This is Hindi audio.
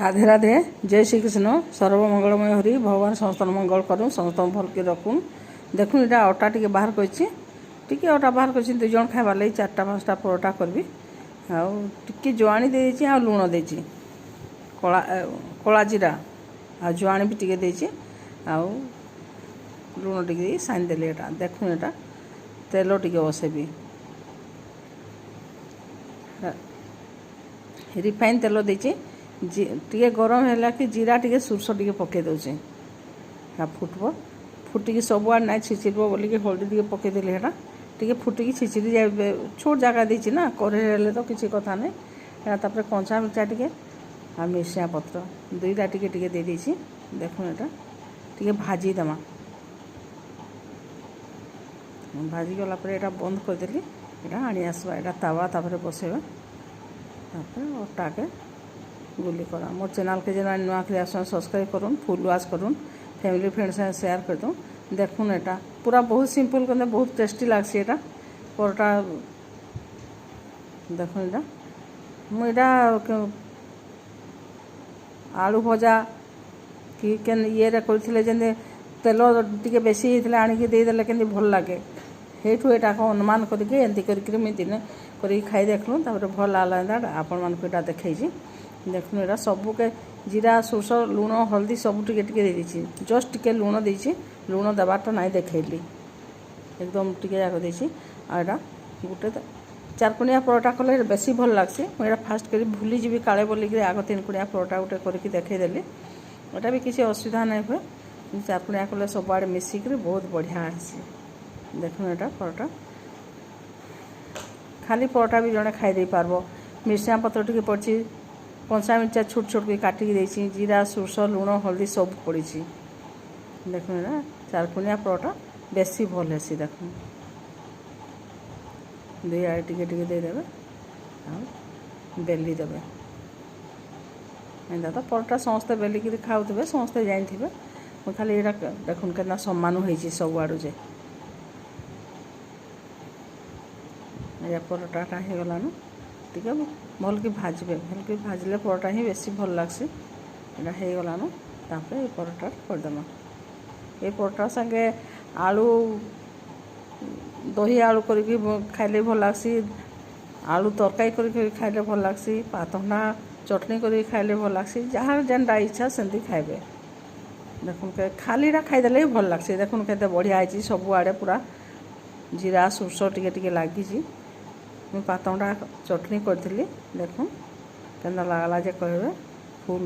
राधे राधे जय श्री कृष्ण सर्वमंगलमय हरि भगवान समस्त मंगल करूँ समस्त भल के रखूँ। देखूँ यहाँ अटा टी बाहर कर अटा बाहर कर दुई जन खाइबार लगे 4टा 5टा परोटा करी आगे जुआणी देती आ लुण देती कला कला जीरा आ जुआणी भी टी देती आउ लुण टी साइन देली एटा देखूँ यहाँ तेल टी बसेबी रिफाइन तेल देती टी गरम है कि जीरा टी सोरस टी पकई दे फुटब फुटिकी सबुआड़ ना छिचिब बोलिक हल्दी टी पकईदेली है टी फुटिकी छिचिरी जाए छोट जगह देती ना कड़े तो किसी कथा नहीं तापर कंचा मिर्चा टी आ मिर्चा पत्र दुईटा टी दे देती देखो यहाँ टी भाजीदेमा भाजी गलापर यहाँ बंद करदेली यहाँ आनी आसवा यहाँ तावा तापर बसेबा अटा के गुली करा मोर चैनल के जेना नुआ के आसन सब्सक्राइब करूँ फुल वाच करूँ फैमिली फ्रेंड से शेयर कर दूँ देखूँ यहाँ पूरा बहुत सिंपल करते बहुत टेस्टी लगसी यहाँ परोटा देखो यहाँ मुझे आलू भजा कि ये करते तेल टी बेसी होता आणिकी देदेले के भल लगे हेठू यहाँ अनुमान करके एमती करके मुझे दिने कर खाई देखलूँ तापर भल लगा आपण मानक यहाँ देखी देखूँ यहाँ सबके जीरा सोरस लुण हल्दी सब टे देती जस्ट टिके लुण देती लुण देवाटा ना देखली एकदम टिके जाक देती आटा गोटे 4 कुणिया परोटा कले बेसी भल लगसी मुझे फास्ट कर भूली जी काले बोलिक आग 3 कुणिया परोटा गोटे करके देखईदेली यहाँ भी किसी असुविधा नहीं हुए 4 कुणिया कले सब आड़े मिसिक बहुत बढ़िया आसी देखो यहाँ परोटा खाली परोटा भी जड़े खाई पार्ब मिर्चा पत्र टी पड़ी कंचा मिर्चा छोट छोट के काटिकी देती जीरा सोरस लुण हल्दी सब पड़ी देखो ना 4 कुणिया परोटा बेसी भल हेसी देखो दुई आड़े टिके देदेवे बेली देवे एंता तो परोटा समस्ते बेलिक खाऊे समस्ते जानते खाली यहाँ देखुन के सम्मान हो सब आड़ू जे या परोटा हो गलान टी भल कि भाजबे भल कि भाजले परोटा ही बेसी भल लगसी यहाँ हो गलान तापर ये परोटा करदेमा ये परोटा संगे आलू दही आलू करके खाइले भल लगसी आलू तरकारी करके खाइले भल लगसी पातंडा चटनी करके खाइले भल लगसी जहाँ जेनटा इच्छा सेमती खाइबे देखुन के खाली खाईदेले भल लगसी देखुन के बढ़िया है सब आड़े पूरा जीरा सोरस टे लगी पातंडा चटनी करी देखूँ के लगला जे कहे फूल